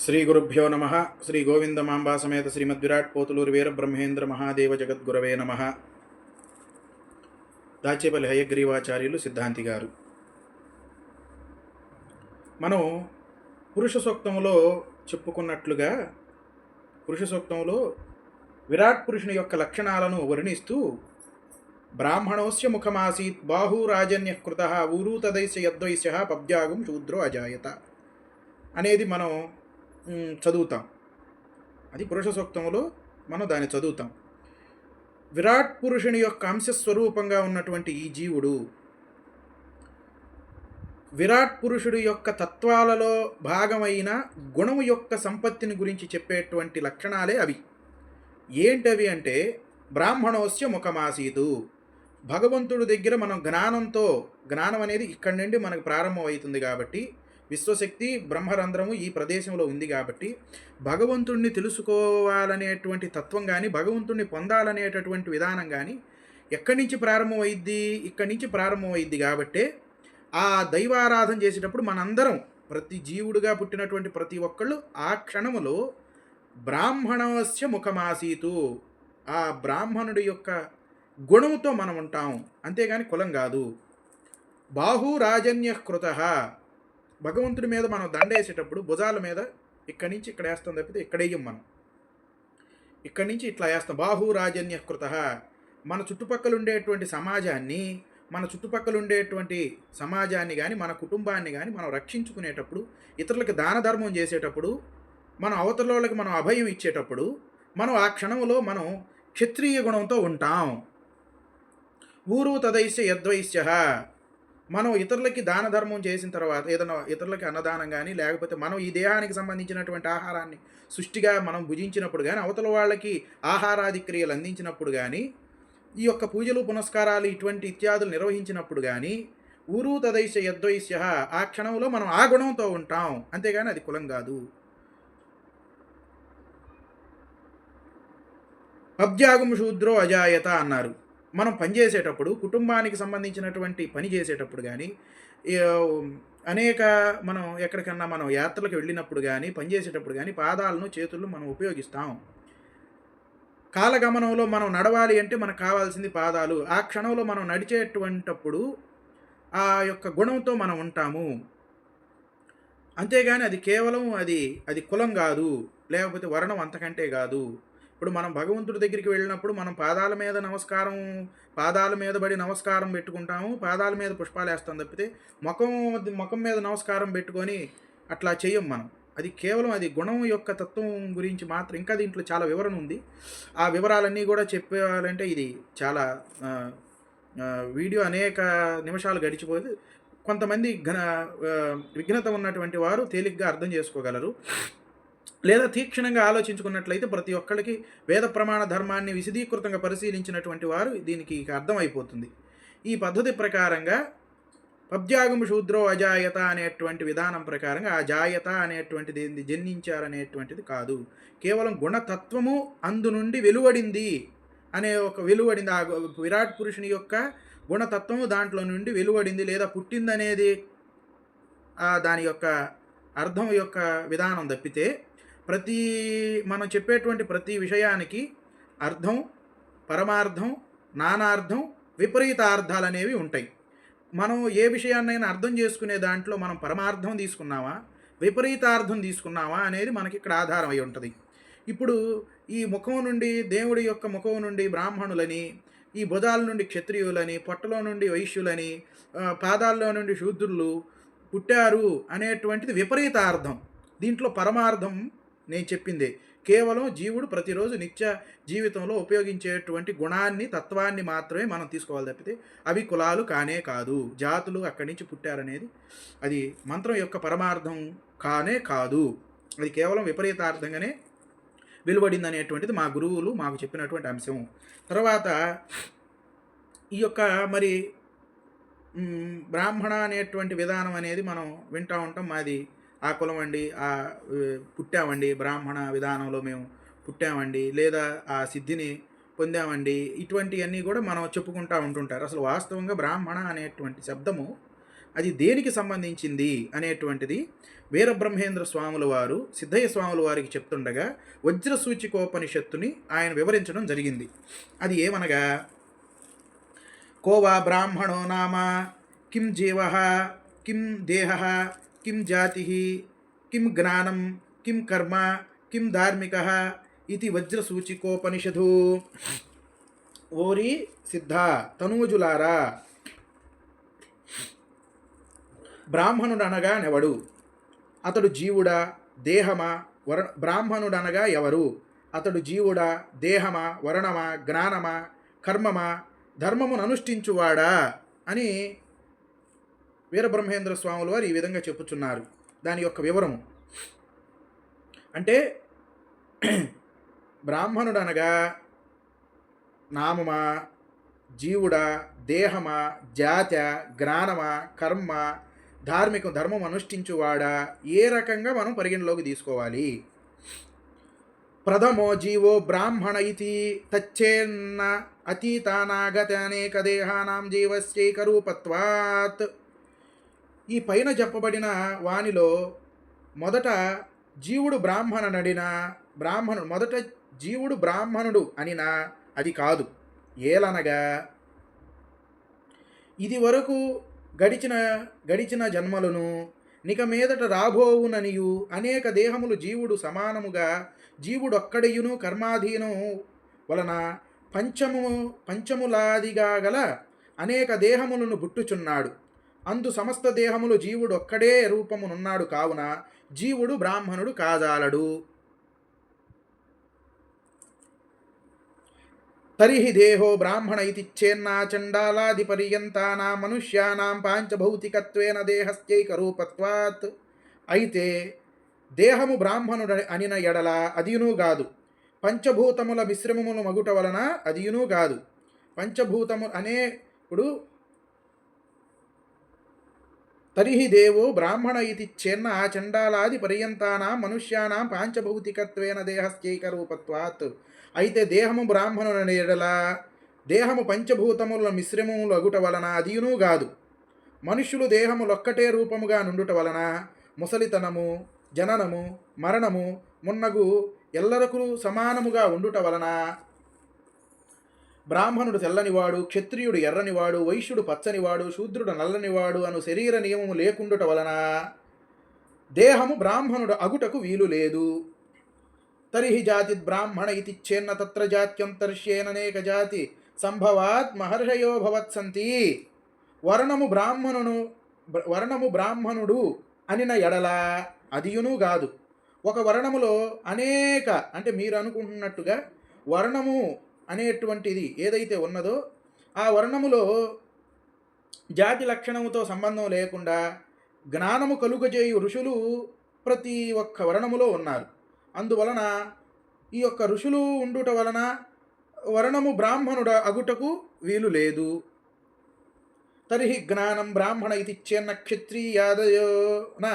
శ్రీ గురుభ్యో నమ. శ్రీ గోవిందమాంబా సమేత శ్రీమద్విరాట్ పోతులూరు వీరబ్రహ్మేంద్ర మహాదేవ జగద్గురవే నమ. దాచేపల్లి హయగ్రీవాచార్యులు సిద్ధాంతి గారు. మనం పురుష సూక్తంలో చెప్పుకున్నట్లుగా పురుష సూక్తంలో విరాట్ పురుషుని యొక్క లక్షణాలను వర్ణిస్తూ బ్రాహ్మణోస్య ముఖమాసీత్ బాహురాజన్య కృత ఊరూతదైస్య యద్వైశ్య పబ్జాగం శూద్రో అజాయత అనేది మనం చదువుతాం. అది పురుష సూక్తంలో మనం దాన్ని చదువుతాం. విరాట్ పురుషుని యొక్క అంశస్వరూపంగా ఉన్నటువంటి ఈ జీవుడు విరాట్ పురుషుడి యొక్క తత్వాలలో భాగమైన గుణము యొక్క సంపత్తిని గురించి చెప్పేటువంటి లక్షణాలే అవి. ఏంటవి అంటే బ్రాహ్మణోస్య ముఖమాసీతు. భగవంతుడి దగ్గర మనం జ్ఞానం అనేది ఇక్కడి నుండి మనకు ప్రారంభం అవుతుంది కాబట్టి, విశ్వశక్తి బ్రహ్మరంధ్రము ఈ ప్రదేశంలో ఉంది కాబట్టి భగవంతుణ్ణి తెలుసుకోవాలనేటువంటి తత్వం కానీ, భగవంతుణ్ణి పొందాలనేటటువంటి విధానం కానీ ఎక్కడి నుంచి ప్రారంభమైద్ది? ఇక్కడి నుంచి ప్రారంభమైద్ది. కాబట్టే ఆ దైవారాధన చేసేటప్పుడు మనందరం, ప్రతి జీవుడుగా పుట్టినటువంటి ప్రతి ఒక్కళ్ళు ఆ క్షణములో బ్రాహ్మణస్య ముఖమాసీతు, ఆ బ్రాహ్మణుడి యొక్క గుణముతో మనం ఉంటాం, అంతేగాని కులం కాదు. బాహురాజన్య కృత, భగవంతుడి మీద మనం దండేసేటప్పుడు భుజాల మీద ఇక్కడి నుంచి ఇక్కడ వేస్తాం తప్పితే ఇక్కడ వేయం. మనం ఇక్కడి నుంచి ఇట్లా వేస్తాం. బాహురాజన్య కృత, మన చుట్టుపక్కల ఉండేటువంటి సమాజాన్ని కానీ మన కుటుంబాన్ని కానీ మనం రక్షించుకునేటప్పుడు, ఇతరులకు దాన ధర్మం చేసేటప్పుడు, మనం అవతలకి మనం అభయం ఇచ్చేటప్పుడు మనం ఆ క్షణంలో మనం క్షత్రియ గుణంతో ఉంటాం. ఊరు తదైశ్య యద్వైశ్య, మనం ఇతరులకి దాన ధర్మం చేసిన తర్వాత, ఏదైనా ఇతరులకి అన్నదానం కానీ, లేకపోతే మనం ఈ దేహానికి సంబంధించినటువంటి ఆహారాన్ని సృష్టిగా మనం భుజించినప్పుడు కానీ, అవతల వాళ్ళకి ఆహారాది క్రియలు అందించినప్పుడు కానీ, ఈ యొక్క పూజలు పునస్కారాలు ఇటువంటి ఇత్యాదులు నిర్వహించినప్పుడు కానీ, ఊరు తదైశ్య యద్వైశ్య, ఆ క్షణంలో మనం ఆ గుణంతో ఉంటాం, అంతేగాని అది కులం కాదు. పబ్జాగం శూద్రో అజాయత అన్నారు. మనం పనిచేసేటప్పుడు, కుటుంబానికి సంబంధించినటువంటి పని చేసేటప్పుడు కానీ, మనం ఎక్కడికన్నా మనం యాత్రలకు వెళ్ళినప్పుడు కానీ, పనిచేసేటప్పుడు కానీ పాదాలను చేతులను మనం ఉపయోగిస్తాం. కాలగమనంలో మనం నడవాలి అంటే మనకు కావాల్సింది పాదాలు. ఆ క్షణంలో మనం నడిచేటువంటప్పుడు ఆ యొక్క గుణంతో మనం ఉంటాము, అంతేగాని అది కేవలం అది కులం కాదు, లేకపోతే వర్ణం అంతకంటే కాదు. ఇప్పుడు మనం భగవంతుడి దగ్గరికి వెళ్ళినప్పుడు మనం పాదాల మీద పడి నమస్కారం పెట్టుకుంటాము, పాదాల మీద పుష్పాలు వేస్తాం తప్పితే ముఖం మీద నమస్కారం పెట్టుకొని అట్లా చెయ్యం మనం. అది కేవలం అది గుణం యొక్క తత్వం గురించి మాత్రం. ఇంకా దీంట్లో చాలా వివరణ ఉంది. ఆ వివరాలన్నీ కూడా చెప్పాలంటే ఇది చాలా వీడియో అనేక నిమిషాలు గడిచిపోయి, కొంతమంది విఘ్నత ఉన్నటువంటి వారు తేలిగ్గా అర్థం చేసుకోగలరు. లేదా తీక్షణంగా ఆలోచించుకున్నట్లయితే ప్రతి ఒక్కరికి వేద ప్రమాణ ధర్మాన్ని విశదీకృతంగా పరిశీలించినటువంటి వారు దీనికి అర్థమైపోతుంది. ఈ పద్ధతి ప్రకారంగా పబ్జాగం శూద్రో అజాయత అనేటువంటి విధానం ప్రకారంగా ఆ జాయత అనేటువంటిది జన్మించారనేటువంటిది కాదు. కేవలం గుణతత్వము అందు నుండి వెలువడింది ఆ విరాట్ పురుషుని యొక్క గుణతత్వము దాంట్లో నుండి వెలువడింది లేదా పుట్టిందనేది దాని యొక్క అర్థం యొక్క విధానం తప్పితే, మనం చెప్పేటువంటి ప్రతి విషయానికి అర్థం, పరమార్థం, నానార్థం, విపరీత అర్థాలు అనేవి ఉంటాయి. మనం ఏ విషయాన్నైనా అర్థం చేసుకునే దాంట్లో మనం పరమార్థం తీసుకున్నామా, విపరీతార్థం తీసుకున్నామా అనేది మనకి ఇక్కడ ఆధారం అయి ఉంటుంది. ఇప్పుడు ఈ ముఖం నుండి, దేవుడి యొక్క ముఖం నుండి బ్రాహ్మణులని, ఈ భుజాల నుండి క్షత్రియులని, పొట్టలో నుండి వైశ్యులని, పాదాల్లో నుండి శూద్రులు పుట్టారు అనేటువంటిది విపరీతార్థం. దీంట్లో పరమార్థం నేను చెప్పిందే. కేవలం జీవుడు ప్రతిరోజు నిత్య జీవితంలో ఉపయోగించేటువంటి గుణాన్ని, తత్వాన్ని మాత్రమే మనం తీసుకోవాలి తప్పితే అవి కులాలు కానే కాదు, జాతులు అక్కడి నుంచి పుట్టారనేది అది మంత్రం యొక్క పరమార్థం కానే కాదు. అది కేవలం విపరీతార్థంగానే వెలువడింది అనేటువంటిది మా గురువులు మాకు చెప్పినటువంటి అంశం. తర్వాత ఈ యొక్క మరి బ్రాహ్మణ అనేటువంటి విధానం అనేది మనం వింటూ ఉంటాం. మాది ఆ కులం అండి, పుట్టామండి, బ్రాహ్మణ విధానంలో మేము పుట్టామండి, లేదా ఆ సిద్ధిని పొందామండి, ఇటువంటివన్నీ కూడా మనం చెప్పుకుంటూ ఉంటుంటారు. అసలు వాస్తవంగా బ్రాహ్మణ అనేటువంటి శబ్దము అది దేనికి సంబంధించింది అనేటువంటిది వీరబ్రహ్మేంద్ర స్వాముల వారు సిద్ధయ్య స్వాముల వారికి చెప్తుండగా వజ్రసూచికోపనిషత్తుని ఆయన వివరించడం జరిగింది. అది ఏమనగా, కోవా బ్రాహ్మణో నామ కిం జీవ కిం దేహ కిం జాతి కిం జ్ఞానం కిం కర్మ కిం ధార్మిక ఇది వజ్రసూచికోపనిషదు. ఓరి సిద్ధ తనూజులారా, బ్రాహ్మణుడనగా నెవడు? అతడు జీవుడా దేహమా బ్రాహ్మణుడనగా ఎవరు? అతడు జీవుడా దేహమా వర్ణమా జ్ఞానమా కర్మమా ధర్మమును అనుష్ఠించువాడా అని వీరబ్రహ్మేంద్ర స్వాముల వారు ఈ విధంగా చెప్పుచున్నారు. దాని యొక్క వివరము అంటే, బ్రాహ్మణుడనగా నామమా జీవుడా దేహమా జాత జ్ఞానమా కర్మ ధర్మం అనుష్ఠించువాడా, ఏ రకంగా మనం పరిగణలోకి తీసుకోవాలి? ప్రథమో జీవో బ్రాహ్మణ ఇతి తచ్చేన్న అతీతానాగత అనేక దేహానాం జీవస్యైకరూపత్వాత్. ఈ పైన చెప్పబడిన వానిలో మొదట జీవుడు బ్రాహ్మణుడు అనినా అది కాదు. ఏలనగా ఇది వరకు గడిచిన జన్మలను నిక మీదట రాబోవుననియు అనేక దేహములు జీవుడు సమానముగా జీవుడొక్కడియును కర్మాధీనం వలన పంచములాదిగా గల అనేక దేహములను బుట్టుచున్నాడు. అందు సమస్త దేహములు జీవుడొక్కడే రూపమునున్నాడు కావున జీవుడు బ్రాహ్మణుడు కాజాలడు. తరిహి దేహో బ్రాహ్మణ ఇది చేన్నా చండాలాది పర్యంతానా మనుష్యానాం పాంచభౌతికత్వేన దేహస్యైక రూపత్వాత్. అయితే దేహము బ్రాహ్మణుడు అనిన ఎడల అదియును గాదు, పంచభూతముల మిశ్రమములు మగుట వలన అదియును గాదు. పంచభూతము అనేప్పుడు తరిహి దేవో బ్రాహ్మణ ఇది చేన్న చండాలాది పర్యంతానాం మనుష్యానాం పాంచభౌతికత్వేన దేహస్యైక రూపత్వాత్. అయితే దేహము బ్రాహ్మణుని ఎడల దేహము పంచభూతముల మిశ్రమములు అగుట వలన అదియును గాదు. మనుష్యులు దేహములొక్కటే రూపముగా నుండుట వలన ముసలితనము జననము మరణము మున్నగు ఎల్లరకు సమానముగా ఉండుట వలన బ్రాహ్మణుడు తెల్లనివాడు, క్షత్రియుడు ఎర్రనివాడు, వైశ్యుడు పచ్చనివాడు, శూద్రుడు నల్లనివాడు అను శరీర నియమము లేకుండుట వలన దేహము బ్రాహ్మణుడు అగుటకు వీలు లేదు. తరిహి జాతి బ్రాహ్మణ ఇది చేన్న తత్ర జాత్యంతర్ష్యేననేక జాతి సంభవాత్ మహర్షయో భవత్సంతి. వర్ణము బ్రాహ్మణుడు అనిన ఎడల అదియును గాదు. ఒక వర్ణములో అనేక, అంటే మీరు అనుకుంటున్నట్టుగా వర్ణము అనేటువంటిది ఏదైతే ఉన్నదో ఆ వర్ణములో జాతి లక్షణముతో సంబంధం లేకుండా జ్ఞానము కలుగజేయు ఋషులు ప్రతి ఒక్క వర్ణములో ఉన్నారు. అందువలన ఈ యొక్క ఋషులు ఉండుట వలన వర్ణము బ్రాహ్మణుడ అగుటకు వీలు లేదు. తరిహి జ్ఞానం బ్రాహ్మణ ఇది చేన్న క్షత్రియాదయో న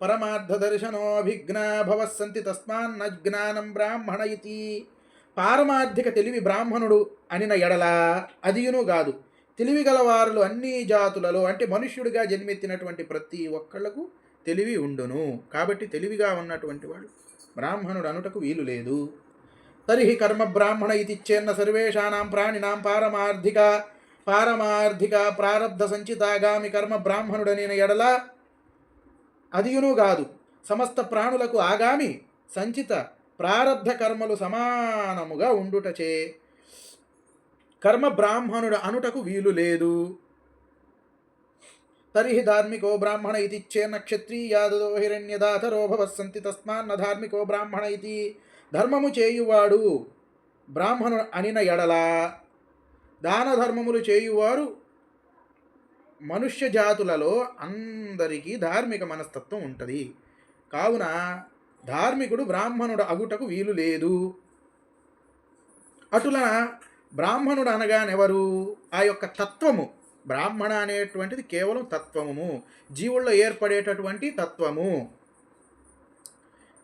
పరమార్థదర్శనోభిజ్ఞా భవస్సంతి తస్మాన్న జ్ఞానం బ్రాహ్మణ ఇది. పారమార్థిక తెలివి బ్రాహ్మణుడు అనిన ఎడల అదియును గాదు. తెలివి గలవారులు అన్ని జాతులలో, అంటే మనుష్యుడిగా జన్మెత్తినటువంటి ప్రతి ఒక్కళ్లకు తెలివి ఉండును. కాబట్టి తెలివిగా ఉన్నటువంటి వాడు బ్రాహ్మణుడు అనుటకు వీలు లేదు. తరిహి కర్మ బ్రాహ్మణ ఇది చేన్న సర్వేషానాం ప్రాణినాం పారమార్థిక ప్రారబ్ధ సంచితాగామి కర్మ బ్రాహ్మణుడనిన ఎడల అదియును గాదు. సమస్త ప్రాణులకు ఆగామి సంచిత ప్రారబ్ధ కర్మలు సమానముగా ఉండుటచే కర్మ బ్రాహ్మణుడు అనుటకు వీలు లేదు. తరిహి ధార్మికో బ్రాహ్మణ ఇది చేన్న క్షత్రియాదో హిరణ్యదాతరో భవస్సంతి తస్మాన్న ధార్మికో బ్రాహ్మణ ఇది. ధర్మము చేయువాడు బ్రాహ్మణుడు అనిన ఎడల దాన ధర్మములు చేయువారు మనుష్య జాతులలో అందరికీ ధార్మిక మనస్తత్వం ఉంటుంది. కావున ధార్మికుడు బ్రాహ్మణుడు అగుటకు వీలు లేదు. అటుల బ్రాహ్మణుడు అనగానెవరు? ఆ యొక్క తత్వము. బ్రాహ్మణ అనేటువంటిది కేవలం తత్వము, జీవుల్లో ఏర్పడేటటువంటి తత్వము.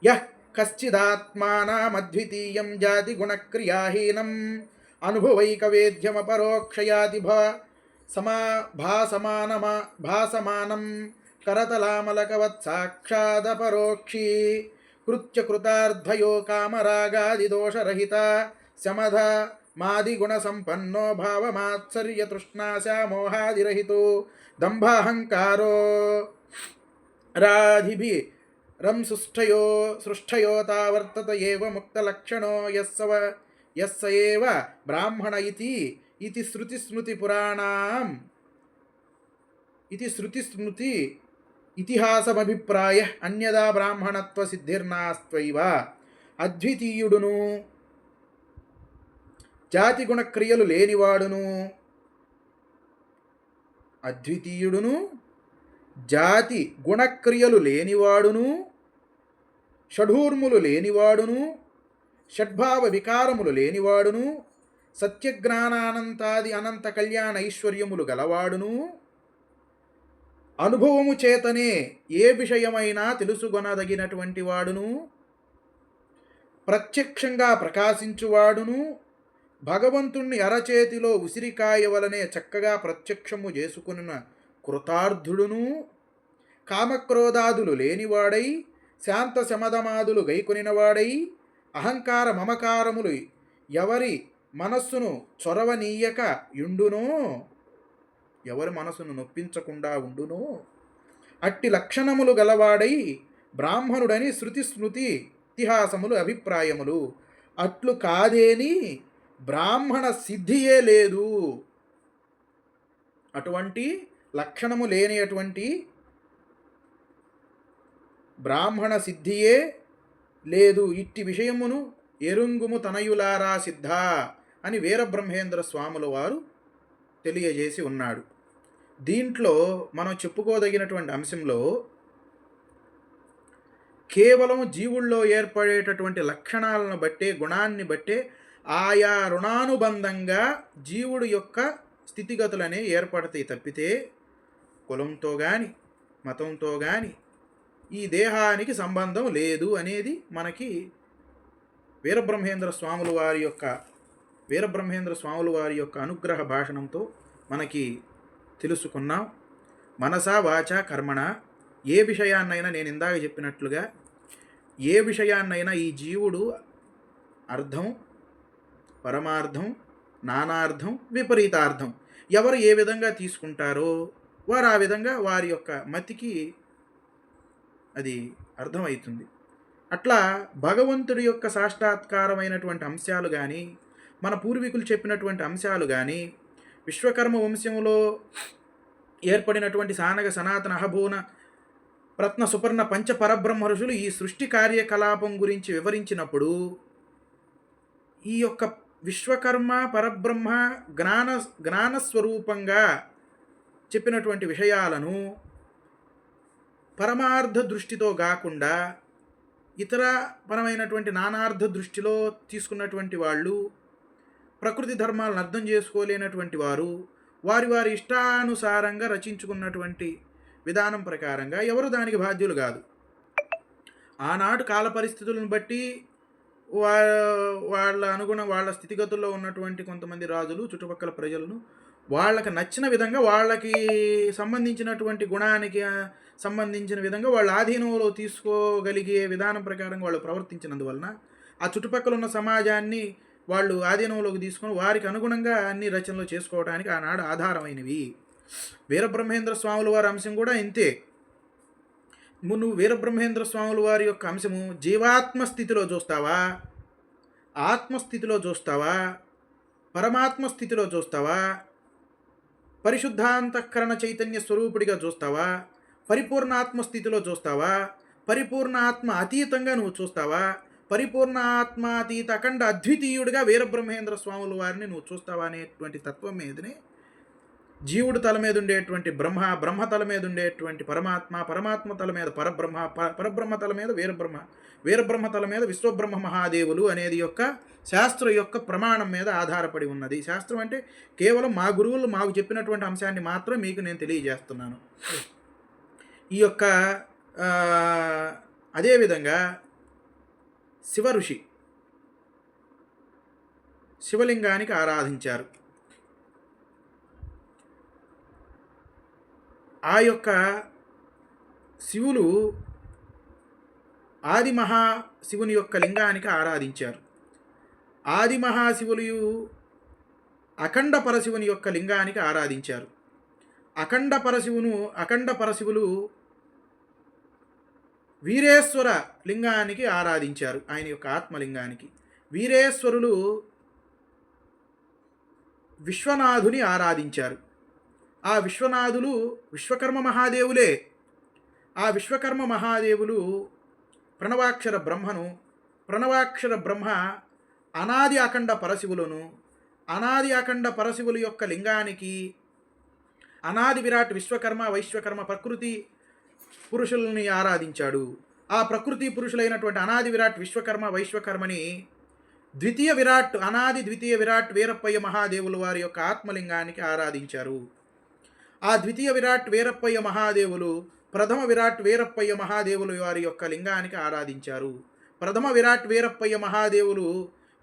యః సమా భాసమానమా భాసమానం కరతలామలకవత్ సాక్షాదపరోక్షీ కృత్యకృతార్థయో కామరాగాదిదోషరహిత శమధ మాదిగుణసంపన్నో భావమాత్సర్యతృష్ణాశామోహాదిరహితో దంభాహంకారో రాధిభి సృష్టయో తావర్తత ఏవ ముక్తలక్షణో యస్స ఏవ బ్రాహ్మణ ఇది శృతిస్మృతిపురాణాం ఇది శృతిస్మృతి ఇతిహాసమభిప్రాయ అన్యదా బ్రాహ్మణత్వ సిద్ధిర్నాస్త్వైవ. అద్వితీయుడును జాతి గుణక్రియలు లేనివాడును అద్వితీయుడును జాతి గుణక్రియలు లేనివాడును షఢూర్ములు లేనివాడును షడ్భావ వికారములు లేనివాడును సత్యజ్ఞానానంతాది అనంత కళ్యాణ ఐశ్వర్యములు గలవాడును అనుభవము చేతనే ఏ విషయమైనా తెలుసుకొనదగినటువంటి వాడును ప్రత్యక్షంగా ప్రకాశించువాడును భగవంతుణ్ణి అరచేతిలో ఉసిరికాయ వలనే చక్కగా ప్రత్యక్షము చేసుకున్న కృతార్థుడును కామక్రోధాదులు లేనివాడై శాంత శమధమాదులు గైకొనినవాడై అహంకార మమకారములు ఎవరి మనస్సును చొరవనీయక యుండునో ఎవరి మనసును నొప్పించకుండా ఉండునో అట్టి లక్షణములు గలవాడై బ్రాహ్మణుడని శృతి స్మృతి ఇతిహాసములు అభిప్రాయములు. అట్లు కాదేని బ్రాహ్మణ సిద్ధియే లేదు. అటువంటి లక్షణము లేని అటువంటి బ్రాహ్మణ సిద్ధియే లేదు. ఇట్టి విషయమును ఎరుంగుము తనయులారా సిద్ధ అని వీరబ్రహ్మేంద్ర స్వాముల వారు తెలియజేసి ఉన్నాడు. దీంట్లో మనం చెప్పుకోదగినటువంటి అంశంలో కేవలం జీవుల్లో ఏర్పడేటటువంటి లక్షణాలను బట్టే గుణాన్ని బట్టే ఆయా రుణానుబంధంగా జీవుడు యొక్క స్థితిగతులనే ఏర్పడతాయి తప్పితే కులంతో కానీ మతంతో కానీ ఈ దేహానికి సంబంధం లేదు అనేది మనకి వీరబ్రహ్మేంద్ర స్వాముల వారి యొక్క అనుగ్రహ భాషణంతో మనకి తెలుసుకున్నాం. మనసా వాచ కర్మణ ఏ విషయాన్నైనా నేను ఇందాక చెప్పినట్లుగా ఏ విషయాన్నైనా ఈ జీవుడు అర్థం పరమార్థం నానార్థం విపరీతార్థం ఎవరు ఏ విధంగా తీసుకుంటారో వారు ఆ విధంగా వారి యొక్క మతికి అది అర్థమవుతుంది. అట్లా భగవంతుడి యొక్క సాక్షాత్కారమైనటువంటి అంశాలు కానీ మన పూర్వీకులు చెప్పినటువంటి అంశాలు కానీ విశ్వకర్మ వంశంలో ఏర్పడినటువంటి సానగ సనాతన అహభూన రత్న సుపర్ణ పంచ పరబ్రహ్మ ఋషులు ఈ సృష్టి కార్యకలాపం గురించి వివరించినప్పుడు ఈ యొక్క విశ్వకర్మ పరబ్రహ్మ జ్ఞానస్వరూపంగా చెప్పినటువంటి విషయాలను పరమార్థ దృష్టితో కాకుండా ఇతర పరమైనటువంటి నానార్థ దృష్టిలో తీసుకున్నటువంటి వాళ్ళు ప్రకృతి ధర్మాలను అర్థం చేసుకోలేనటువంటి వారు వారి ఇష్టానుసారంగా రచించుకున్నటువంటి విధానం ప్రకారంగా ఎవరు దానికి బాధ్యులు కాదు. ఆనాడు కాల పరిస్థితులను బట్టి వాళ్ళ స్థితిగతుల్లో ఉన్నటువంటి కొంతమంది రాజులు చుట్టుపక్కల ప్రజలను వాళ్ళకి నచ్చిన విధంగా వాళ్ళకి సంబంధించినటువంటి గుణానికి సంబంధించిన విధంగా వాళ్ళ ఆధీనంలో తీసుకోగలిగే విధానం ప్రకారం వాళ్ళు ప్రవర్తించినందువలన ఆ చుట్టుపక్కల ఉన్న సమాజాన్ని వాళ్ళు ఆధీనంలోకి తీసుకొని వారికి అనుగుణంగా అన్ని రచనలు చేసుకోవడానికి ఆనాడు ఆధారమైనవి. వీరబ్రహ్మేంద్ర స్వాముల వారి అంశం కూడా ఇంతే. నువ్వు వీరబ్రహ్మేంద్ర స్వాముల వారి యొక్క అంశము జీవాత్మ స్థితిలో చూస్తావా, ఆత్మస్థితిలో చూస్తావా, పరమాత్మ స్థితిలో చూస్తావా, పరిశుద్ధాంతఃకరణ చైతన్య స్వరూపుడిగా చూస్తావా, పరిపూర్ణ ఆత్మస్థితిలో చూస్తావా, పరిపూర్ణ ఆత్మ అతీతంగా నువ్వు చూస్తావా, పరిపూర్ణ ఆత్మాతీత అఖండ అద్వితీయుడిగా వీరబ్రహ్మేంద్ర స్వాముల వారిని నువ్వు చూస్తావా అనేటువంటి తత్వం మీదనే జీవుడు తల మీద ఉండేటువంటి బ్రహ్మ తల మీద ఉండేటువంటి పరమాత్మ తల మీద పరబ్రహ్మ తల మీద వీరబ్రహ్మ తల మీద విశ్వబ్రహ్మ మహాదేవులు అనేది యొక్క శాస్త్రం యొక్క ప్రమాణం మీద ఆధారపడి ఉన్నది. శాస్త్రం అంటే కేవలం మా గురువులు మాకు చెప్పినటువంటి అంశాన్ని మాత్రం మీకు నేను తెలియజేస్తున్నాను. ఈ యొక్క అదేవిధంగా శివ ఋషి శివలింగానికి ఆరాధించారు. ఆ యొక్క శివులు ఆది మహాశివుని యొక్క లింగానికి ఆరాధించారు. ఆది మహాశివులు అఖండ పరశివుని యొక్క లింగానికి ఆరాధించారు. అఖండ పరశివులు వీరేశ్వర లింగానికి ఆరాధించారు, ఆయన యొక్క ఆత్మలింగానికి. వీరేశ్వరులు విశ్వనాథుని ఆరాధించారు. ఆ విశ్వనాథులు విశ్వకర్మ మహాదేవులే. ఆ విశ్వకర్మ మహాదేవులు ప్రణవాక్షర బ్రహ్మ అనాది అఖండ పరశివులను, అనాది అఖండ పరశివుల యొక్క లింగానికి అనాది విరాట్ విశ్వకర్మ వైశ్వకర్మ ప్రకృతి పురుషుల్ని ఆరాధించాడు. ఆ ప్రకృతి పురుషులైనటువంటి అనాది విరాట్ విశ్వకర్మ వైశ్వకర్మని ద్వితీయ విరాట్ వీరప్పయ్య మహాదేవులు వారి యొక్క ఆత్మలింగానికి ఆరాధించారు. ఆ ద్వితీయ విరాట్ వీరప్పయ్య మహాదేవులు ప్రథమ విరాట్ వీరప్పయ్య మహాదేవులు వారి యొక్క లింగానికి ఆరాధించారు. ప్రథమ విరాట్ వీరప్పయ్య మహాదేవులు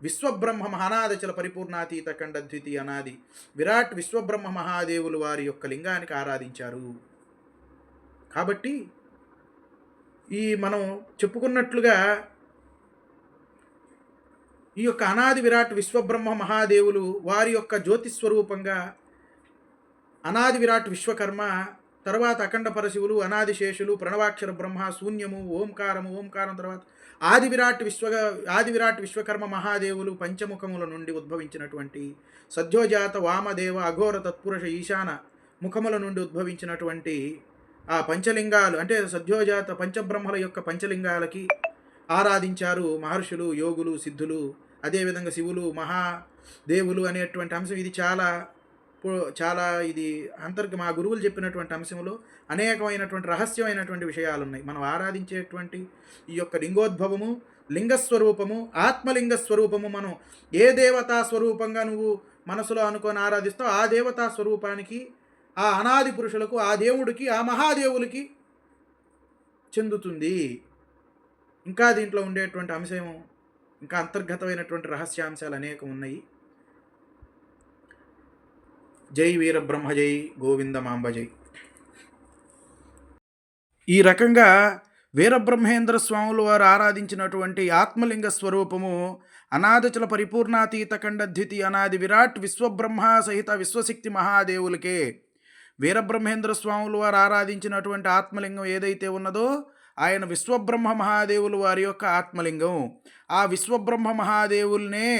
విశ్వబ్రహ్మ అనాదచల పరిపూర్ణాతీత ఖండ ద్వితీయ అనాది విరాట్ విశ్వబ్రహ్మ మహాదేవులు వారి యొక్క లింగానికి ఆరాధించారు. కాబట్టి ఈ మనం చెప్పుకున్నట్లుగా ఈ యొక్క అనాది విరాట్ విశ్వబ్రహ్మ మహాదేవులు వారి యొక్క జ్యోతిస్వరూపంగా అనాది విరాట్ విశ్వకర్మ, తర్వాత అఖండ పరశివులు, అనాది శేషులు, ప్రణవాక్షర బ్రహ్మ, శూన్యము, ఓంకారం తర్వాత ఆది విరాట్ విశ్వకర్మ మహాదేవులు పంచముఖముల నుండి ఉద్భవించినటువంటి సద్యోజాత వామదేవ అఘోర తత్పురుష ఈశాన ముఖముల నుండి ఉద్భవించినటువంటి ఆ పంచలింగాలు, అంటే సద్యోజాత పంచబ్రహ్మల యొక్క పంచలింగాలకి ఆరాధించారు మహర్షులు, యోగులు, సిద్ధులు. అదేవిధంగా శివులు, మహాదేవులు అనేటువంటి అంశం ఇది చాలా ఇది మా గురువులు చెప్పినటువంటి అంశంలో అనేకమైనటువంటి రహస్యమైనటువంటి విషయాలు ఉన్నాయి. మనం ఆరాధించేటువంటి ఈ యొక్క లింగోద్భవము, లింగస్వరూపము, ఆత్మలింగ స్వరూపము, మనం ఏ దేవతా స్వరూపంగా నువ్వు మనసులో అనుకొని ఆరాధిస్తావు ఆ దేవతా స్వరూపానికి, ఆ అనాది పురుషులకు, ఆ దేవుడికి, ఆ మహాదేవులకి చెందుతుంది. ఇంకా దీంట్లో ఉండేటువంటి అంశం, ఇంకా అంతర్గతమైనటువంటి రహస్యాంశాలు అనేకం ఉన్నాయి. జై వీరబ్రహ్మ జై, గోవిందమాంబ జై. ఈ రకంగా వీరబ్రహ్మేంద్ర స్వాములు వారు ఆరాధించినటువంటి ఆత్మలింగ స్వరూపము అనాదచల పరిపూర్ణాతీత ఖండ ద్వితీయ అనాది విరాట్ విశ్వబ్రహ్మ సహిత విశ్వశక్తి మహాదేవులకే. వీరబ్రహ్మేంద్ర స్వాములు వారు ఆరాధించినటువంటి ఆత్మలింగం ఏదైతే ఉన్నదో ఆయన విశ్వబ్రహ్మ మహాదేవులు వారి యొక్క ఆత్మలింగం. ఆ విశ్వబ్రహ్మ మహాదేవుల్నే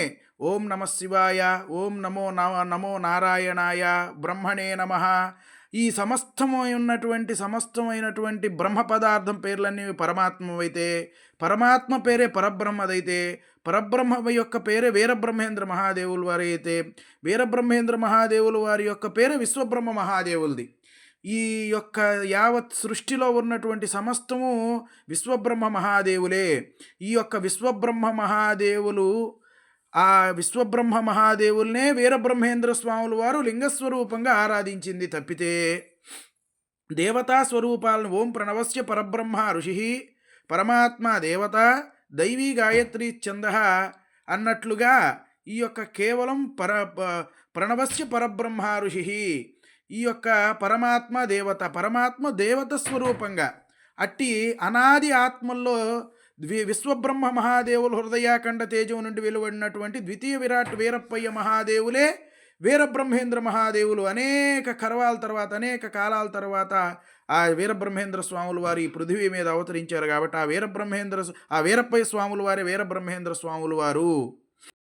ఓం నమ శివాయ, ఓం నమో నారాయణాయ, బ్రహ్మణే నమః, ఈ సమస్తమైనటువంటి బ్రహ్మ పదార్థం పేర్లన్నీ పరమాత్మవైతే, పరమాత్మ పేరే పరబ్రహ్మదైతే, పరబ్రహ్మ యొక్క పేరే వీరబ్రహ్మేంద్ర మహాదేవులు వారి అయితే, వీరబ్రహ్మేంద్ర మహాదేవులు వారి యొక్క పేరే విశ్వబ్రహ్మ మహాదేవులది. ఈ యొక్క యావత్ సృష్టిలో ఉన్నటువంటి సమస్తము విశ్వబ్రహ్మ మహాదేవులే. ఈ యొక్క విశ్వబ్రహ్మ మహాదేవులు, ఆ విశ్వబ్రహ్మ మహాదేవుల్నే వీరబ్రహ్మేంద్ర స్వాములు వారు లింగస్వరూపంగా ఆరాధించింది తప్పితే దేవతా స్వరూపాలను ఓం ప్రణవస్య పరబ్రహ్మ ఋషి పరమాత్మ దేవత దైవీ గాయత్రీ ఛంద అన్నట్లుగా ఈ యొక్క కేవలం ప్రణవస్య పరబ్రహ్మ ఋషి, ఈ యొక్క పరమాత్మ దేవత స్వరూపంగా అట్టి అనాది ఆత్మల్లో విశ్వబ్రహ్మ మహాదేవులు హృదయాఖండ తేజం నుండి వెలువడినటువంటి ద్వితీయ విరాట్ వీరప్పయ్య మహాదేవులే వీరబ్రహ్మేంద్ర మహాదేవులు. అనేక కాలాల తర్వాత ఆ వీరబ్రహ్మేంద్ర స్వాములు వారు ఈ పృథివీ మీద అవతరించారు. కాబట్టి ఆ వీరప్పయ్య స్వాములు వారే వీరబ్రహ్మేంద్ర స్వాములు వారు.